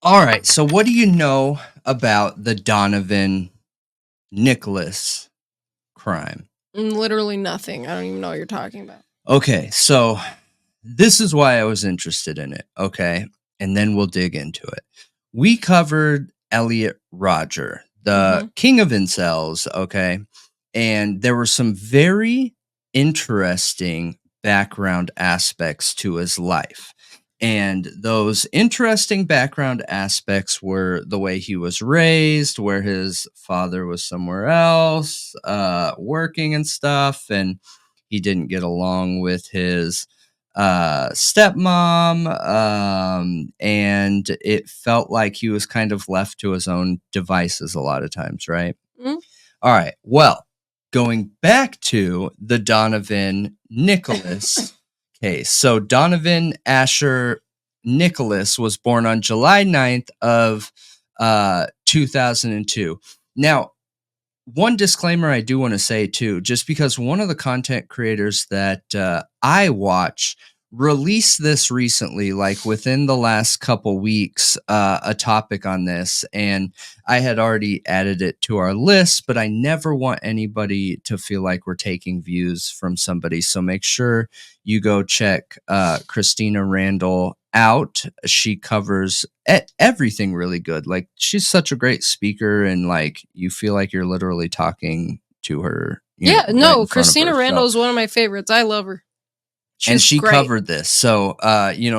All right. So, what do you know about the Donovan Nicholas crime? Literally nothing. I don't even know what you're talking about. Okay. So, this is why I was interested in it. Okay. And then we'll dig into it. We covered Elliot Rodger, the king of incels. Okay. And there were some very interesting background aspects to his life. And those interesting background aspects were the way he was raised, where his father was somewhere else, working and stuff, and he didn't get along with his stepmom, and it felt like he was kind of left to his own devices a lot of times, right? Mm-hmm. All right. Well, going back to the Donovan Nicholas case. So Donovan Asher Nicholas was born on July 9th of 2002. Now, one disclaimer I do want to say too, just because one of the content creators that I watch released this recently, like within the last couple weeks, a topic on this, and I had already added it to our list, but I never want anybody to feel like we're taking views from somebody. So make sure you go check Christina Randall out. She covers everything really good. Like, she's such a great speaker, and like you feel like you're literally talking to her. Christina Randall is one of my favorites. I love her. And she covered this. So,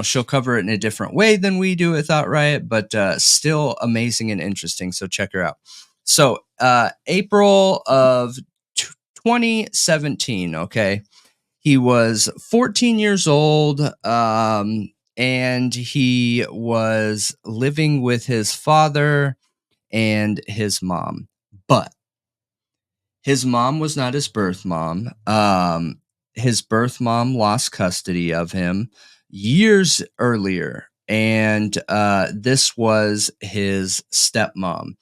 she'll cover it in a different way than we do at Thought Riot, but still amazing and interesting. So check her out. So, April of 2017, okay, he was 14 years old, and he was living with his father and his mom. But his mom was not his birth mom. His birth mom lost custody of him years earlier, and this was his stepmom.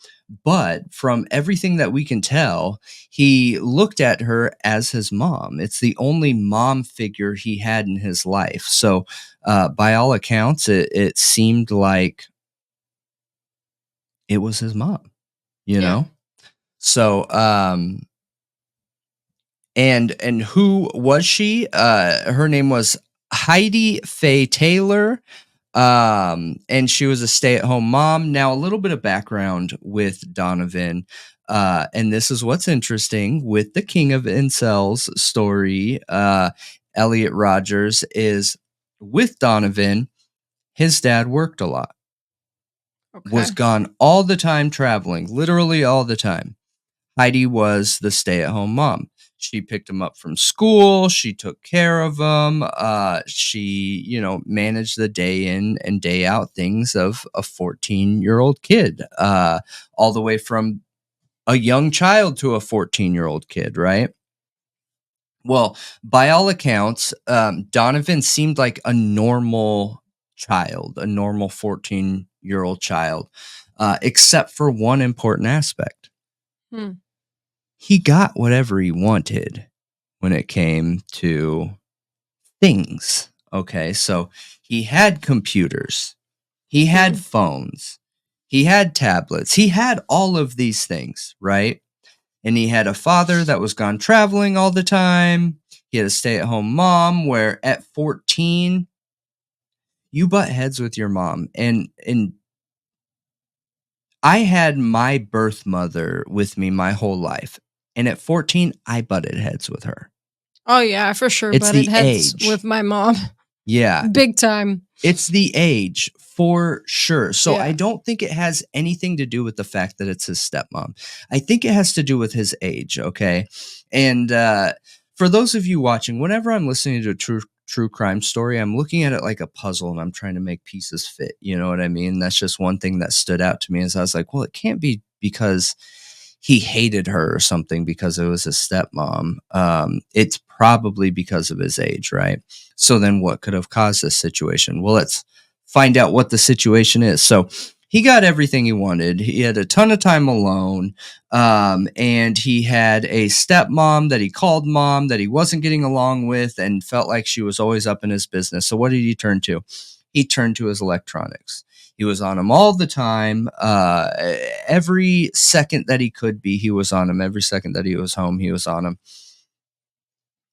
But from everything that we can tell, he looked at her as his mom. It's the only mom figure he had in his life. So by all accounts, it seemed like it was his mom, you know? So, and who was she? Her name was Heidi Faye Taylor. And she was a stay-at-home mom. Now, a little bit of background with Donovan. And this is what's interesting with the King of Incels story. Elliot Rodgers is with Donovan. His dad worked a lot. Okay. Was gone all the time traveling, literally all the time. Heidi was the stay-at-home mom. She picked him up from school. She took care of him. She, managed the day in and day out things of a 14-year-old kid, all the way from a young child to a 14-year-old kid, right? Well, by all accounts, Donovan seemed like a normal child, a normal 14-year-old child, except for one important aspect. He got whatever he wanted when it came to things. Okay, so he had computers, he had phones, he had tablets, he had all of these things, right? And he had a father that was gone traveling all the time. He had a stay-at-home mom where at 14, you butt heads with your mom. And I had my birth mother with me my whole life. And at 14, I butted heads with her. Oh, yeah, for sure. It's butted heads with my mom. Yeah. Big time. It's the age, for sure. So I don't think it has anything to do with the fact that it's his stepmom. I think it has to do with his age, okay? And for those of you watching, whenever I'm listening to a true crime story, I'm looking at it like a puzzle and I'm trying to make pieces fit. You know what I mean? That's just one thing that stood out to me as I was like, well, it can't be because he hated her or something because it was his stepmom. It's probably because of his age, right? So then what could have caused this situation? Well, let's find out what the situation is. So he got everything he wanted. He had a ton of time alone. And he had a stepmom that he called mom that he wasn't getting along with and felt like she was always up in his business. So what did he turn to? He turned to his electronics. He was on him all the time. Every second that he could be, he was on him. Every second that he was home, he was on him.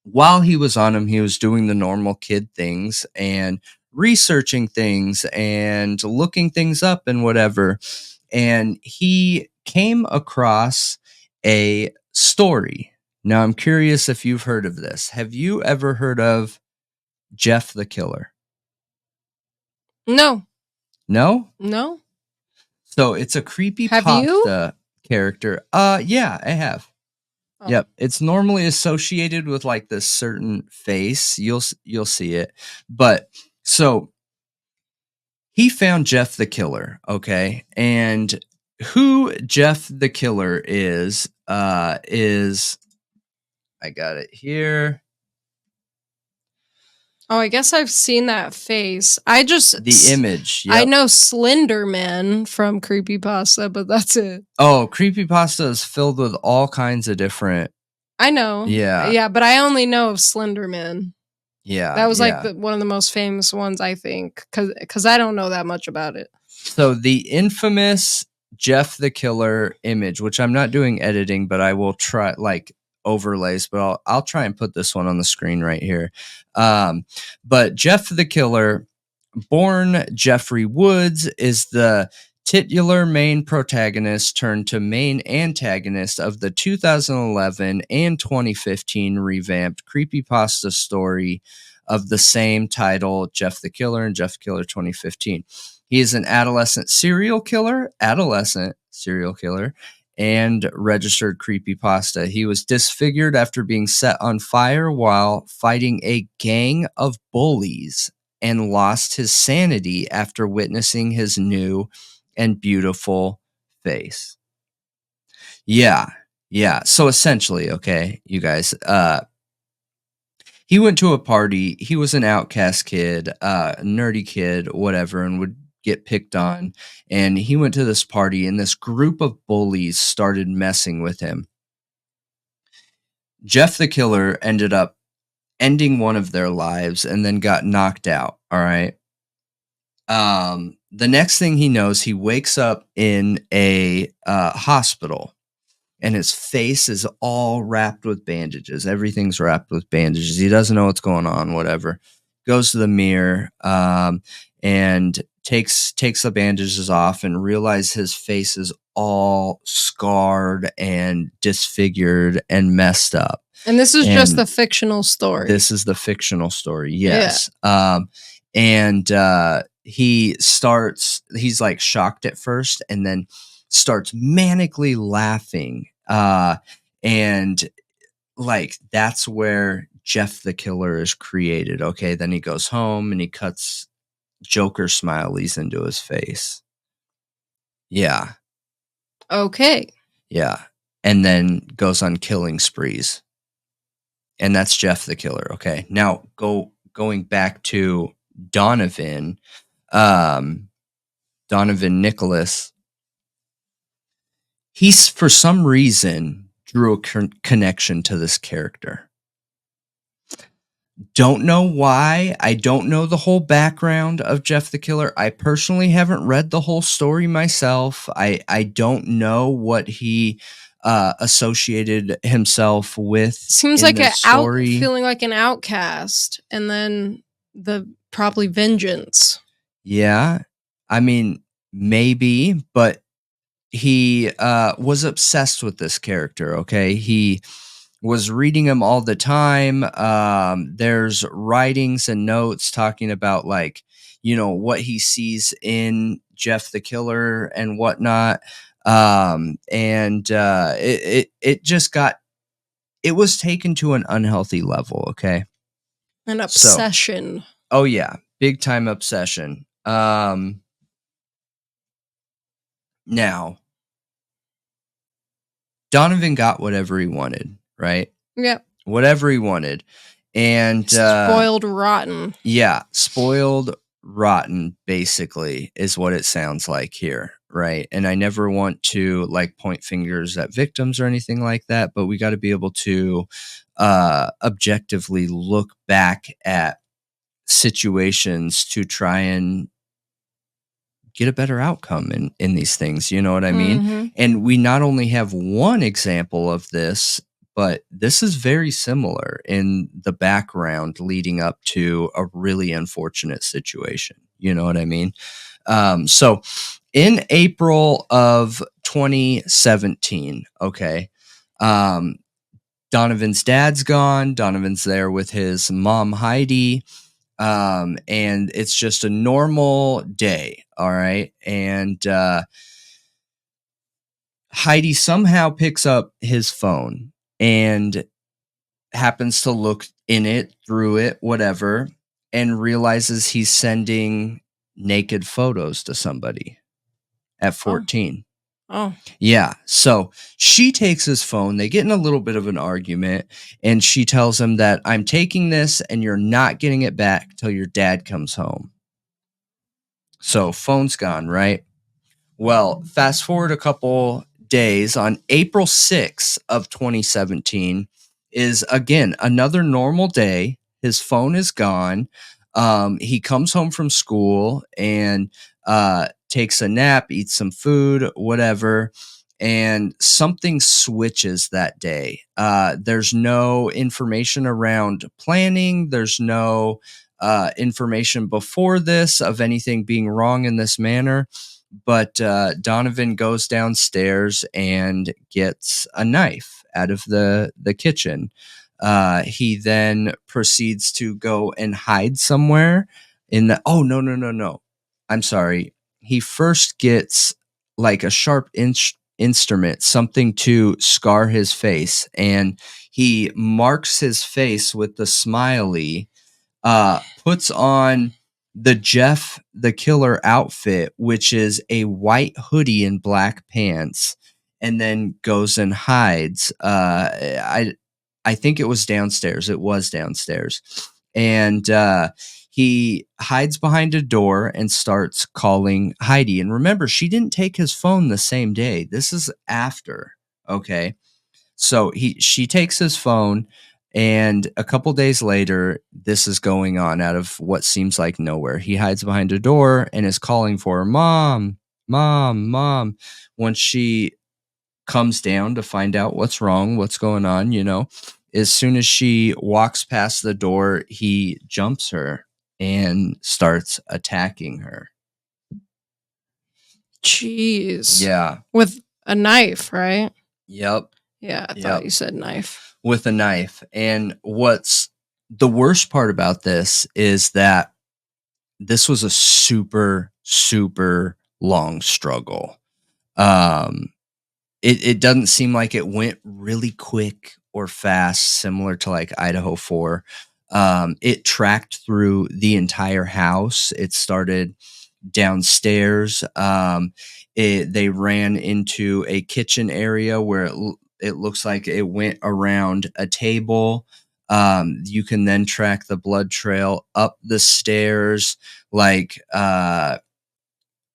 While he was on him, he was doing the normal kid things and researching things and looking things up and whatever. And he came across a story. Now, I'm curious if you've heard of this. Have you ever heard of Jeff the Killer? No. No? No. So it's a creepypasta character. Yeah, I have. Oh. Yep, it's normally associated with like this certain face. You'll see it. But so he found Jeff the Killer, okay? And who Jeff the Killer is I got it here. Oh, I guess I've seen that face. The image. Yep. I know Slender Man from creepypasta, but that's it. Oh, creepypasta is filled with all kinds of different. I know. Yeah. Yeah, but I only know of Slender Man. Yeah. That was like one of the most famous ones, I think, because I don't know that much about it. So the infamous Jeff the Killer image, which I'm not doing editing, but I will try like overlays, but I'll try and put this one on the screen right here. But Jeff the Killer, born Jeffrey Woods, is the titular main protagonist turned to main antagonist of the 2011 and 2015 revamped creepypasta story of the same title, Jeff the Killer and Jeff the Killer 2015. He is an adolescent serial killer, and registered creepypasta. He was disfigured after being set on fire while fighting a gang of bullies and lost his sanity after witnessing his new and beautiful face. Yeah. So essentially, okay, you guys, he went to a party. He was an outcast kid, nerdy kid, whatever, and would get picked on. And he went to this party, and this group of bullies started messing with him. Jeff the Killer ended up ending one of their lives and then got knocked out. All right. The next thing he knows, he wakes up in a hospital. And his face is all wrapped with bandages. Everything's wrapped with bandages. He doesn't know what's going on, whatever. Goes to the mirror and takes the bandages off and realizes his face is all scarred and disfigured and messed up. And this is just the fictional story. This is the fictional story, yes. Yeah. He's like shocked at first and then starts manically laughing. And like, that's where Jeff the Killer is created. Okay. Then he goes home and he cuts Joker smileys into his face. Yeah. Okay. Yeah. And then goes on killing sprees. And that's Jeff the Killer. Okay. Now going back to Donovan, Donovan Nicholas, he's for some reason drew a connection to this character. Don't know why. I don't know the whole background of Jeff the Killer. I personally haven't read the whole story myself. I don't know what he associated himself with. Seems like feeling like an outcast, and then probably vengeance. Yeah, I mean maybe, but he was obsessed with this character. Okay, he was reading him all the time. There's writings and notes talking about like, what he sees in Jeff the Killer and whatnot. It was taken to an unhealthy level. Okay. An obsession. Oh yeah. Big time obsession. Now Donovan got whatever he wanted, right? Yep. Whatever he wanted. And spoiled rotten. Yeah, spoiled rotten basically is what it sounds like here, right? And I never want to like point fingers at victims or anything like that, but we got to be able to objectively look back at situations to try and get a better outcome in these things. You know what I mean? Mm-hmm. And we not only have one example of this, but this is very similar in the background leading up to a really unfortunate situation. You know what I mean? So in April of 2017, okay, Donovan's dad's gone. Donovan's there with his mom, Heidi. And it's just a normal day. All right. And Heidi somehow picks up his phone and happens to look in it, through it, whatever, and realizes he's sending naked photos to somebody at 14. Oh. Yeah. So she takes his phone. They get in a little bit of an argument, and she tells him that I'm taking this and you're not getting it back till your dad comes home. So phone's gone, right? Well, fast forward a couple days, on April 6th of 2017 is again another normal day. His phone is gone. He comes home from school and takes a nap, eats some food, whatever. And something switches that day. There's no information around planning. There's no information before this of anything being wrong in this manner. But Donovan goes downstairs and gets a knife out of the kitchen. He then proceeds to go and hide somewhere in the. Oh, no. I'm sorry. He first gets like a sharp instrument, something to scar his face, and he marks his face with the smiley, puts on the Jeff the Killer outfit, which is a white hoodie and black pants, and then goes and hides. I think it was downstairs. It was downstairs. And he hides behind a door and starts calling Heidi. And remember, she didn't take his phone the same day. This is after. Okay. So she takes his phone, and a couple days later, this is going on out of what seems like nowhere. He hides behind a door and is calling for her, Mom, Mom, Mom. Once she comes down to find out what's wrong, what's going on, as soon as she walks past the door, he jumps her and starts attacking her. Jeez. Yeah. With a knife, right? Yep. Yeah, I thought you said knife. With a knife. And what's the worst part about this is that this was a super, super long struggle. It doesn't seem like it went really quick or fast, similar to like Idaho 4. It tracked through the entire house. It started downstairs. They ran into a kitchen area where it looks like it went around a table. You can then track the blood trail up the stairs. Like,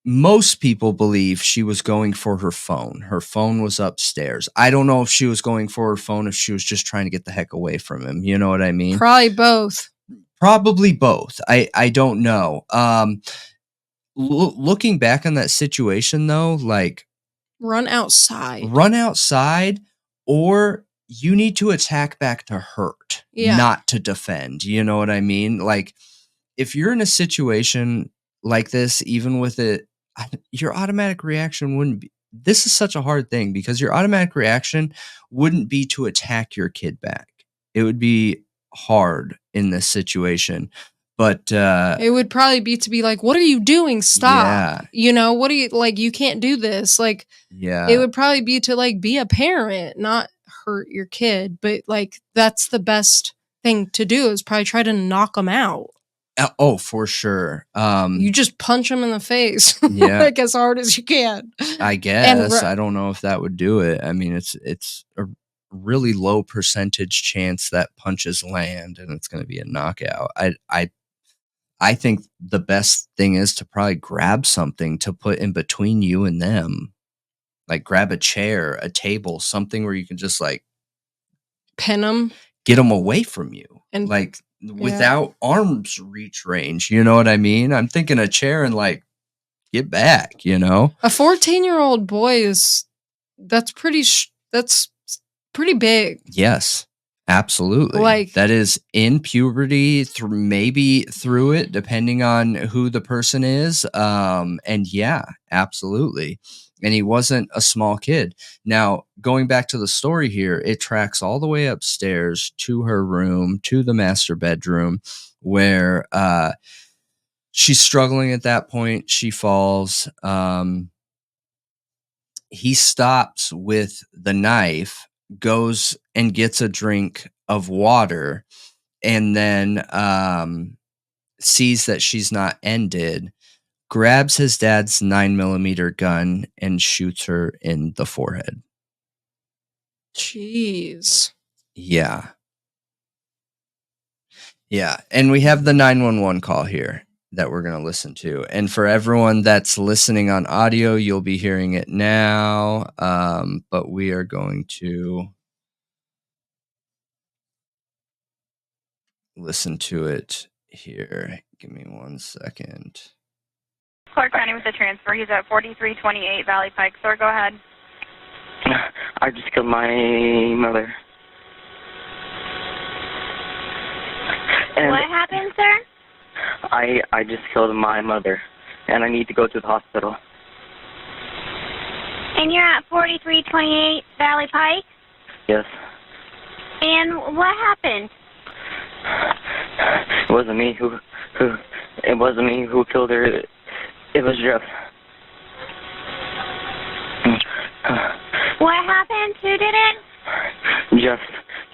most people believe she was going for her phone. Her phone was upstairs. I don't know if she was going for her phone, if she was just trying to get the heck away from him. You know what I mean? Probably both. Probably both. I don't know. Looking back on that situation, though, like, run outside, or you need to attack back to hurt, not to defend. You know what I mean? Like, if you're in a situation like this, even with it, your automatic reaction wouldn't be. This is such a hard thing because your automatic reaction wouldn't be to attack your kid back. It would be hard in this situation. But it would probably be to be like, what are you doing? Stop. Yeah. What are you, like, you can't do this. Like, it would probably be to like be a parent, not hurt your kid. But like, that's the best thing to do is probably try to knock them out. Oh, for sure. You just punch them in the face, like as hard as you can. I guess. I don't know if that would do it. I mean, it's a really low percentage chance that punches land and it's going to be a knockout. I think the best thing is to probably grab something to put in between you and them. Like grab a chair, a table, something where you can just like pin them, get them away from you, and like without arms reach range. You know what I mean? I'm thinking a chair and like get back, you know? A 14-year-old boy that's pretty big. Yes, absolutely. Like, that is in puberty, maybe through it, depending on who the person is. And yeah, absolutely. And he wasn't a small kid. Now, going back to the story here, it tracks all the way upstairs to her room, to the master bedroom, where she's struggling at that point. She falls. He stops with the knife, goes and gets a drink of water, and then sees that she's not ended, grabs his dad's 9mm gun and shoots her in the forehead. Jeez. Yeah. Yeah. And we have the 911 call here that we're going to listen to. And for everyone that's listening on audio, you'll be hearing it now. But we are going to listen to it here. Give me 1 second. Clark County with the transfer. He's at 4328 Valley Pike. Sir, go ahead. I just killed my mother. And what happened, sir? I just killed my mother, and I need to go to the hospital. And you're at 4328 Valley Pike? Yes. And what happened? It wasn't me who killed her. It was Jeff. What happened? Who did it? Jeff.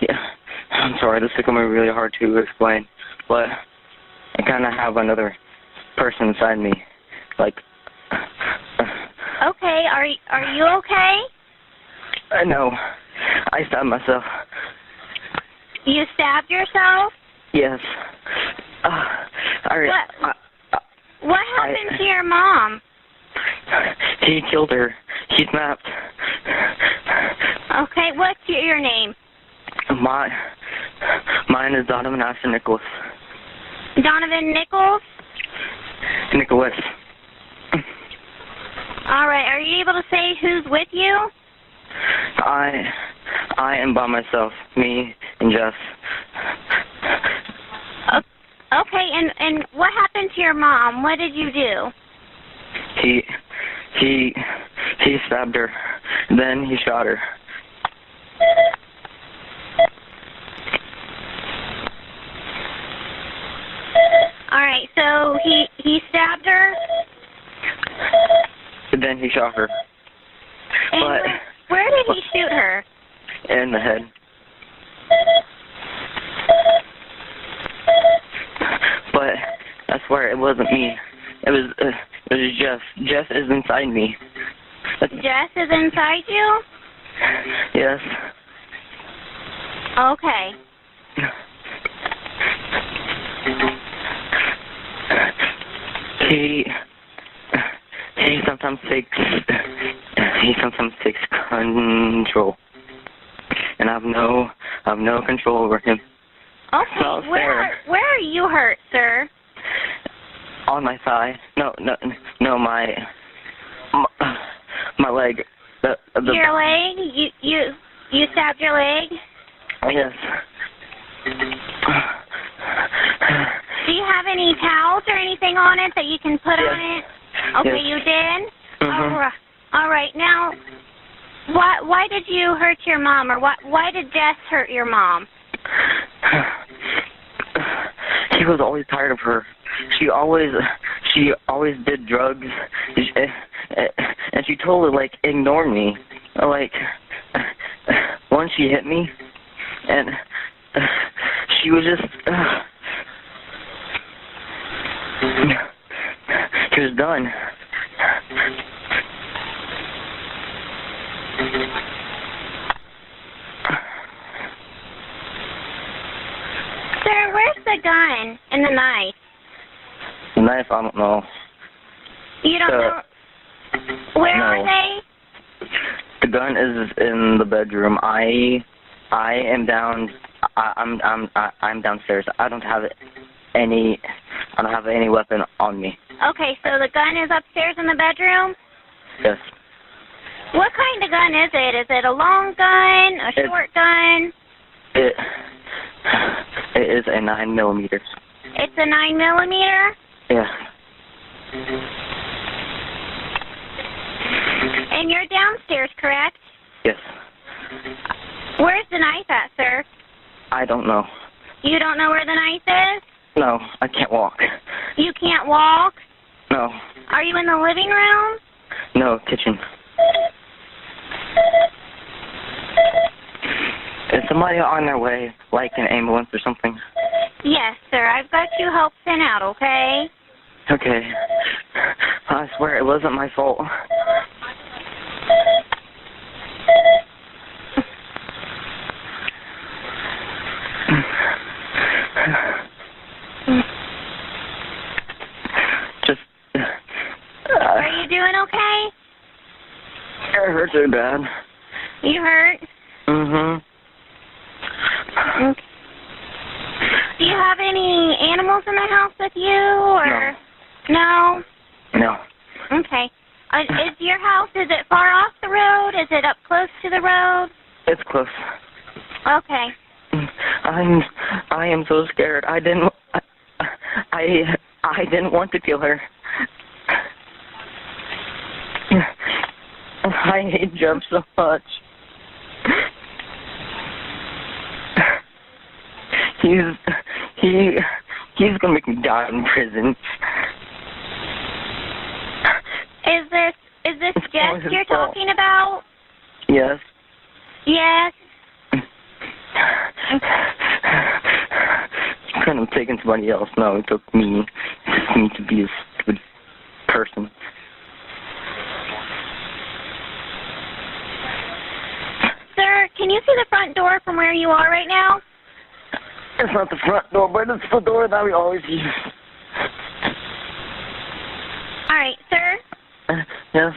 Yeah. I'm sorry, this is becoming really hard to explain, but I kind of have another person inside me. Like. Okay. Are you okay? No. I stabbed myself. You stabbed yourself? Yes. What happened to your mom? He killed her. He snapped. Okay, what's your name? Mine is Donovan Nicholas. Donovan Nichols? Nicholas. All right, are you able to say who's with you? I am by myself, me and Jeff. Okay, and what happened to your mom? What did you do? He stabbed her, then he shot her. All right, so he stabbed her? Then he shot her. And but where did he shoot her? In the head. But I swear it wasn't me. It was Jeff. Jeff is inside me. Jess is inside you? Yes. Okay. He sometimes takes control, and I have no control over him. Okay, So where are you hurt, sir? On my thigh. No, my leg. Your leg? You stabbed your leg? Yes. Do you have any towels or anything on it that you can put on it? Okay, Yes. you did? Mhm. All right. Now, why did you hurt your mom, or why did Jess hurt your mom? He was always tired of her. She always did drugs, and she totally ignored me. Once she hit me, and she was just she was done. Sir, where's the gun and the knife? The knife, I don't know. You don't know? Where are No. they? The gun is in the bedroom. I am down. I'm downstairs. I don't have any weapon on me. Okay, so the gun is upstairs in the bedroom? Yes. What kind of gun is it? Is it a long gun, a short gun? It is a 9mm. It's a 9mm? Yeah. And you're downstairs, correct? Yes. Where's the knife at, sir? I don't know. You don't know where the knife is? No, I can't walk. You can't walk? No. Are you in the living room? No, kitchen. Is somebody on their way, like an ambulance or something? Yes, sir. I've got you help sent out, okay? Okay. I swear it wasn't my fault. Just... Are you doing okay? It hurts really bad. You hurt? Mm-hmm. Okay. Do you have any animals in the house with you, or... No? No. Okay. Is your house, is it far off the road? Is it up close to the road? It's close. Okay. I am so scared. I didn't want to kill her. I hate Jeff so much. He's gonna make me die in prison. Is this Jess you're talking about? Yes. Yes. You couldn't have taken somebody else. No, it took me. It took me to be a stupid person. Sir, can you see the front door from where you are right now? It's not the front door, but it's the door that we always use. All right, sir. Yes.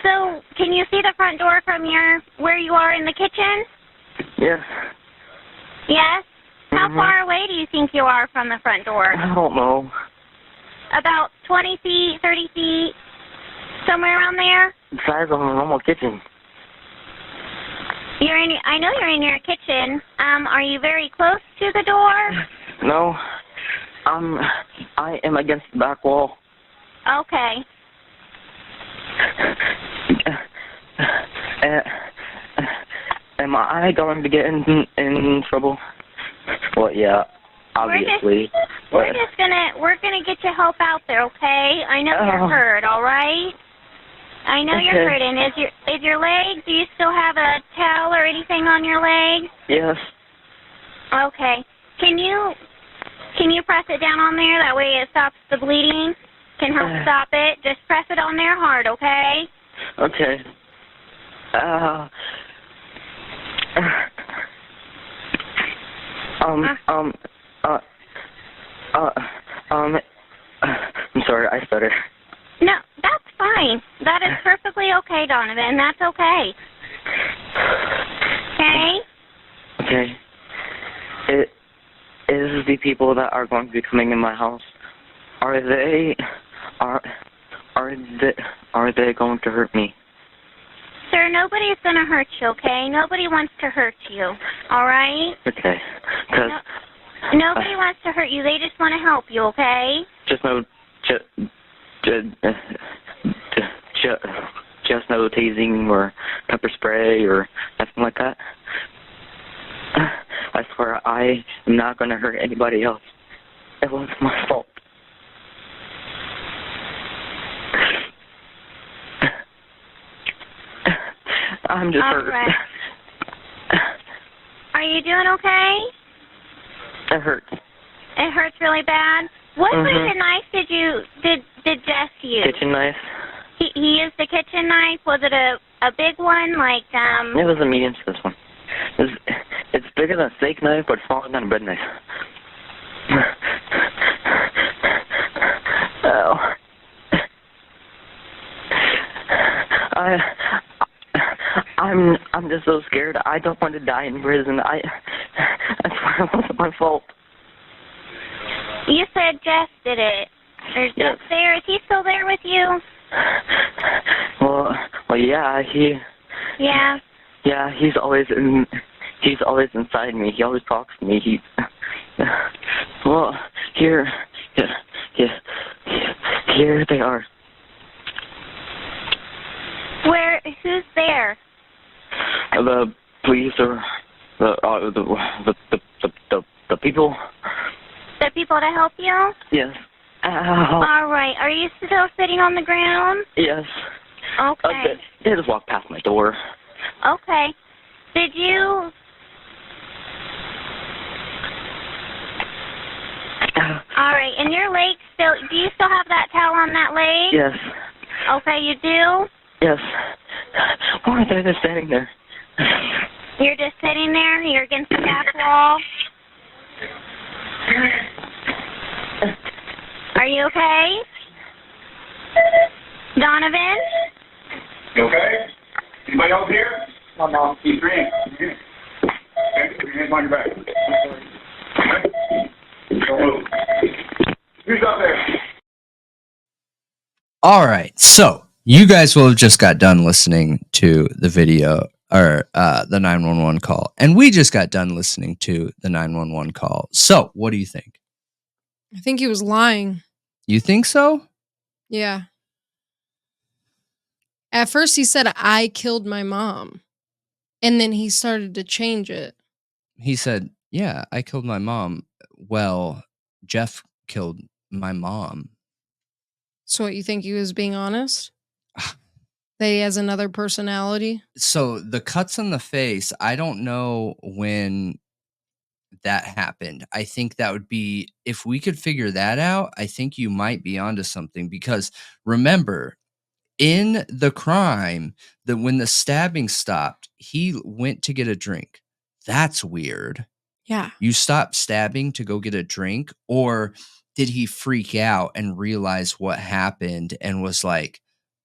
So can you see the front door from where you are in the kitchen? Yes. Yes? How far away do you think you are from the front door? I don't know. About 20 feet, 30 feet, somewhere around there? The size of a normal kitchen. I know you're in your kitchen. Are you very close to the door? No. I am against the back wall. Okay. Am I going to get in trouble? Well, yeah, obviously. We're gonna get you help out there, okay? I know you're hurt, all right? I know you're hurting. Is your leg? Do you still have a towel or anything on your leg? Yes. Okay. Can you press it down on there? That way it stops the bleeding. Can help stop it. Just press it on there hard, okay? Okay. I'm sorry, I stuttered. No, that's fine. That is perfectly okay, Donovan. That's okay. Okay? Okay. It is the people that are going to be coming in my house. Are they going to hurt me? Sir, nobody's going to hurt you, okay? Nobody wants to hurt you, all right? Okay. Nobody wants to hurt you. They just want to help you, okay? Just no tasing or pepper spray or nothing like that. I swear I am not going to hurt anybody else. It was my fault. I'm just hurt. Right. Are you doing okay? It hurts. It hurts really bad? What kind of knife did Jess use? Kitchen knife. He used a kitchen knife? Was it a big one? Like, It was a medium sized one. It's bigger than a steak knife, but smaller than a bread knife. Oh. I'm just so scared. I don't want to die in prison. I swear it wasn't my fault. You said Jess did it. There's Jeff there. Is he still there with you? Well, yeah, Yeah. Yeah, he's always inside me. He always talks to me. Well, here they are. Who's there? The police or the people. The people to help you? Yes. All right. Are you still sitting on the ground? Yes. Okay. They just walked past my door. Okay. Did you... All right. And your leg still... Do you still have that towel on that leg? Yes. Okay, you do? Yes. Why are they just standing there? You're just sitting there? You're against the back wall? Are you okay? Donovan? You okay? Anybody else here? No. Keep green. Okay, put your hands on your back. Okay? Don't move. Who's up there? All right, so you guys will have just got done listening to the video or the 911 call, and we just got done listening to the 911 call. So, what do you think? I think he was lying. You think so? Yeah. At first he said, I killed my mom. And then he started to change it. He said, yeah, I killed my mom. Well, Jeff killed my mom. So what, you think he was being honest? That he has another personality? So the cuts on the face, I don't know when that happened. I think that would be, if we could figure that out, I think you might be onto something, because remember, in the crime, that when the stabbing stopped, he went to get a drink. That's weird. Yeah. You stopped stabbing to go get a drink, or did he freak out and realize what happened and was like,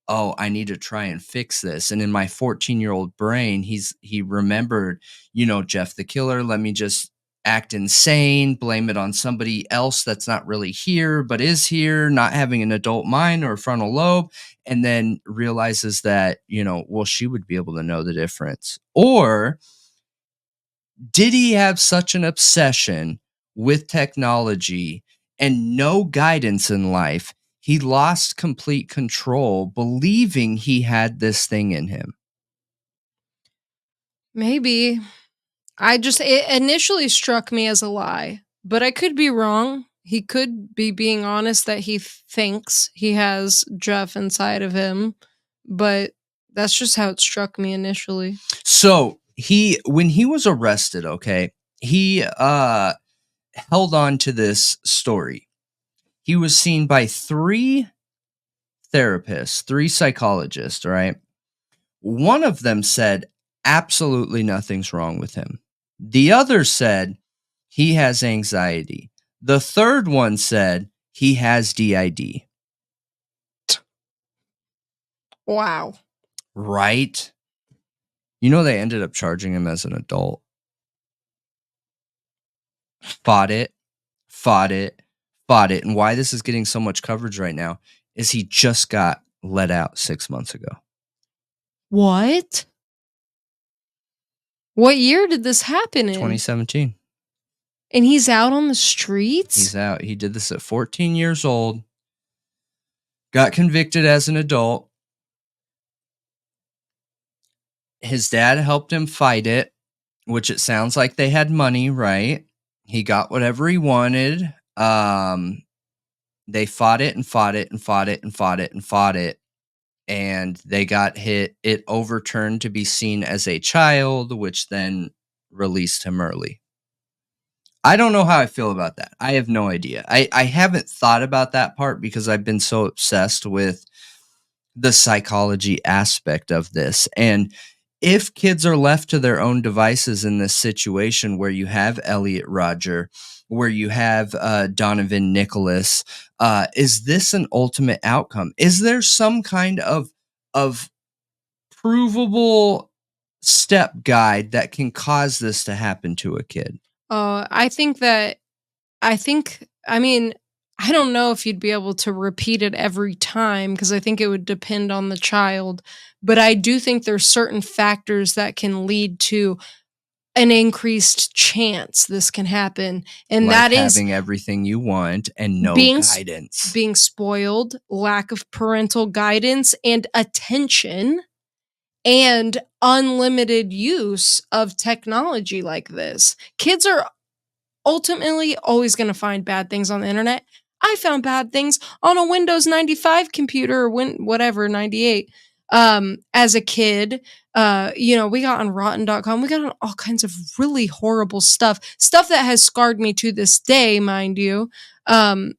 oh, I need to try and fix this? And in my 14-year-old brain, he remembered, Jeff the killer, let me just act insane, blame it on somebody else that's not really here, but is here, not having an adult mind or a frontal lobe, and then realizes that, well, she would be able to know the difference. Or did he have such an obsession with technology and no guidance in life, he lost complete control, believing he had this thing in him? Maybe. It initially struck me as a lie, but I could be wrong. He could be being honest that he thinks he has Jeff inside of him, but that's just how it struck me initially. So when he was arrested, okay, he held on to this story. He was seen by 3 therapists, 3 psychologists, right? One of them said absolutely nothing's wrong with him. The other said he has anxiety. The third one said he has DID. Wow. Right? They ended up charging him as an adult. Fought it. And why this is getting so much coverage right now is he just got let out 6 months ago. What? What year did this happen in? 2017. And he's out on the streets? He's out. He did this at 14 years old. Got convicted as an adult. His dad helped him fight it, which it sounds like they had money, right? He got whatever he wanted. They fought it and fought it and fought it and fought it and fought it. And they got it overturned to be seen as a child, which then released him early. I don't know how I feel about that. I have no idea. I haven't thought about that part because I've been so obsessed with the psychology aspect of this. And if kids are left to their own devices in this situation where you have Elliot Rodger, where you have Donovan Nicholas, is this an ultimate outcome? Is there some kind of provable step guide that can cause this to happen to a kid? I mean, I don't know if you'd be able to repeat it every time because I think it would depend on the child. But I do think there's certain factors that can lead to an increased chance this can happen. And like that is having everything you want and no guidance. Being spoiled, lack of parental guidance and attention, and unlimited use of technology like this. Kids are ultimately always going to find bad things on the internet. I found bad things on a Windows 95 computer or whatever, 98. As a kid, we got on rotten.com. We got on all kinds of really horrible stuff that has scarred me to this day, mind you. A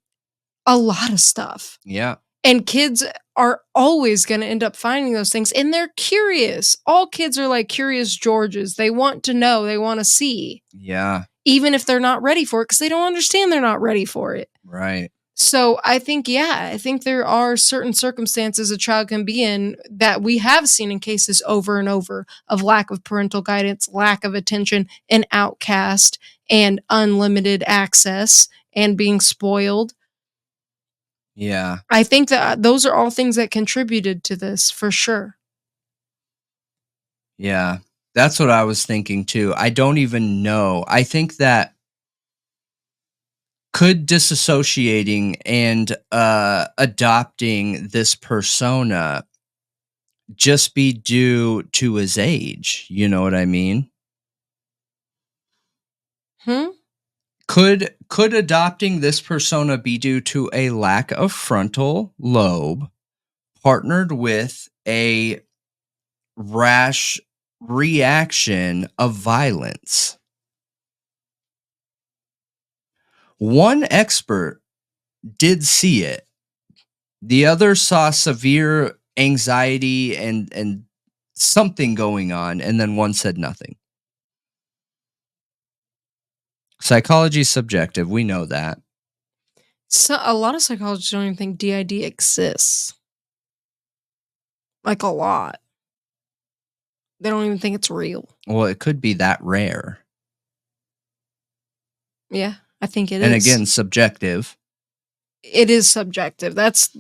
lot of stuff. Yeah. And kids are always going to end up finding those things, and they're curious. All kids are like curious Georges. They want to know, they want to see. Yeah. Even if they're not ready for it, because they don't understand they're not ready for it. Right. So I think there are certain circumstances a child can be in that we have seen in cases over and over of lack of parental guidance, lack of attention, and outcast, and unlimited access, and being spoiled. Yeah. I think that those are all things that contributed to this for sure. Yeah. That's what I was thinking too. I don't even know. I think that could disassociating and adopting this persona just be due to his age? You know what I mean? Could adopting this persona be due to a lack of frontal lobe partnered with a rash reaction of violence? One expert did see it. The other saw severe anxiety and something going on, and then one said nothing. Psychology is subjective. We know that. So a lot of psychologists don't even think DID exists. Like a lot. They don't even think it's real. Well, it could be that rare. Yeah, I think it is. And again, subjective. It is subjective. That's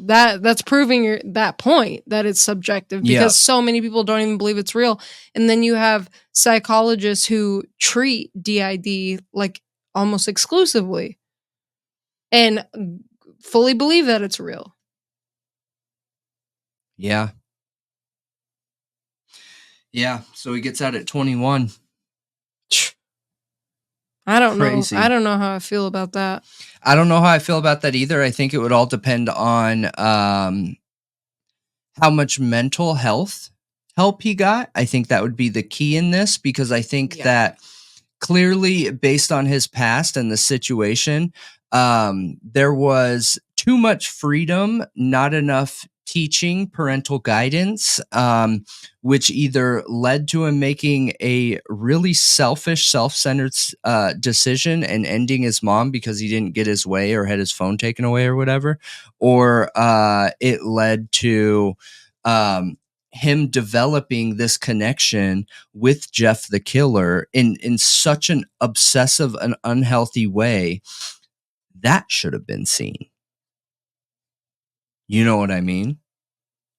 proving that point that it's subjective because so many people don't even believe it's real. And then you have psychologists who treat DID like almost exclusively and fully believe that it's real. Yeah. Yeah. So he gets out at 21. I don't know. I don't know how I feel about that. I don't know how I feel about that either. I think it would all depend on how much mental health help he got. I think that would be the key in this, because I think that clearly, based on his past and the situation, there was too much freedom, not enough teaching, parental guidance, which either led to him making a really selfish, self-centered decision and ending his mom because he didn't get his way or had his phone taken away or whatever, or it led to him developing this connection with Jeff the killer in such an obsessive and unhealthy way. That should have been seen. You know what I mean?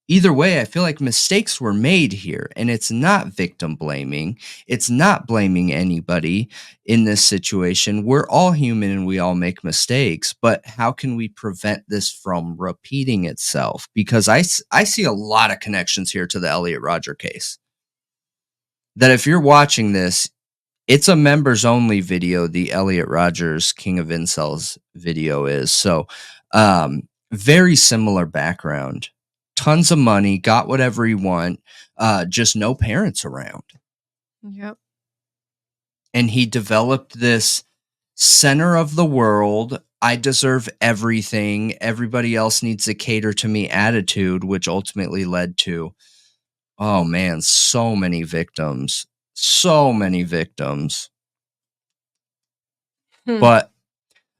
Either way, I feel like mistakes were made here, and it's not victim blaming. It's not blaming anybody in this situation. We're all human and we all make mistakes, but how can we prevent this from repeating itself? Because I see a lot of connections here to the Elliot Rodger case. That if you're watching this, it's a members only video. The Elliot Rodgers King of Incels video is. So, very similar background. Tons of money, got whatever he want, just no parents around. Yep. And he developed this center of the world, I deserve everything, everybody else needs to cater to me attitude, which ultimately led to, oh man, so many victims. So many victims. But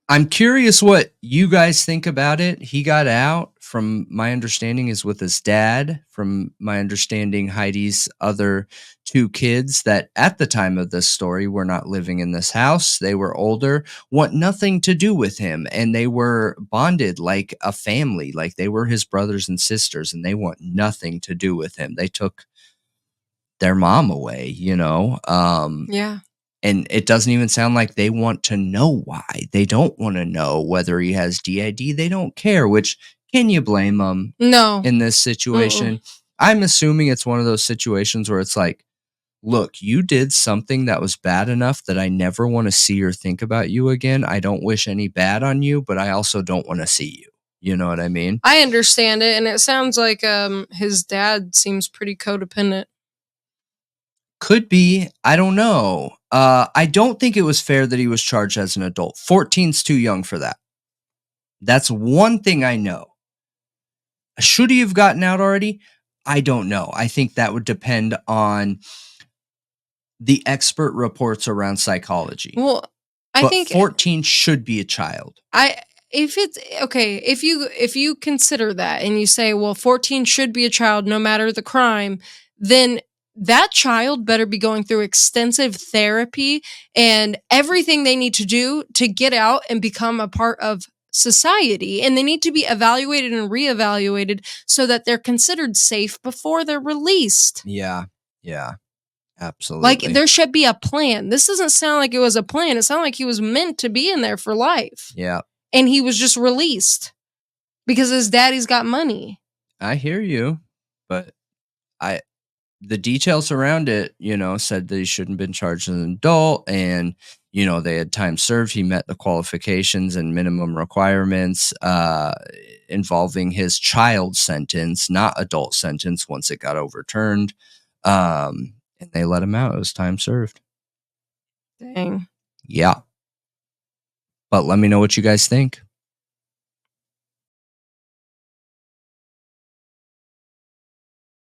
I'm curious what you guys think about it. He got out, from my understanding, is with his dad. From my understanding, Heidi's other 2 kids that at the time of this story were not living in this house. They were older, want nothing to do with him, and they were bonded like a family, like they were his brothers and sisters, and they want nothing to do with him. They took their mom away, Yeah. And it doesn't even sound like they want to know why. They don't want to know whether he has DID. They don't care, which, can you blame them? No. In this situation? I'm assuming it's one of those situations where it's like, look, you did something that was bad enough that I never want to see or think about you again. I don't wish any bad on you, but I also don't want to see you. You know what I mean? I understand it, and it sounds like his dad seems pretty codependent. Could be. I don't know. I don't think it was fair that he was charged as an adult. 14's too young for that. That's one thing I know. Should he have gotten out already? I don't know. I think that would depend on the expert reports around psychology. Well, I think 14 should be a child. If you consider that and you say, well, 14 should be a child no matter the crime, then that child better be going through extensive therapy and everything they need to do to get out and become a part of society. And they need to be evaluated and reevaluated so that they're considered safe before they're released. Yeah. Absolutely. Like, there should be a plan. This doesn't sound like it was a plan. It sounded like he was meant to be in there for life. Yeah. And he was just released because his daddy's got money. I hear you, but the details around it, said that he shouldn't have been charged as an adult, and they had time served. He met the qualifications and minimum requirements involving his child sentence, not adult sentence, once it got overturned. And they let him out. It was time served. Dang. Yeah. But let me know what you guys think.